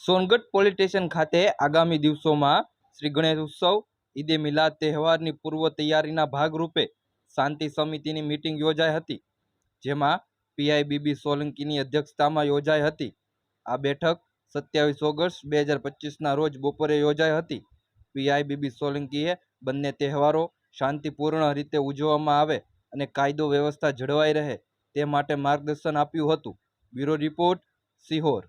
Songadh police station ખાતે આગામી દિવસોમાં શ્રી ગણેશ ઉત્સવ, ઈદે મિલાદ તહેવારની પૂર્વ તૈયારીના ભાગરૂપે શાંતિ સમિતિની મીટિંગ યોજાઈ હતી, જેમાં પીઆઈ બીબી સોલંકીની અધ્યક્ષતામાં યોજાઈ હતી। આ બેઠક 27 ઓગસ્ટ 2025ના રોજ બપોરે યોજાઈ હતી। પીઆઈ બીબી સોલંકીએ બંને તહેવારો શાંતિપૂર્ણ રીતે ઉજવવામાં આવે અને કાયદો વ્યવસ્થા જળવાઈ રહે તે માટે માર્ગદર્શન આપ્યું હતું। Bureau report, Sihor.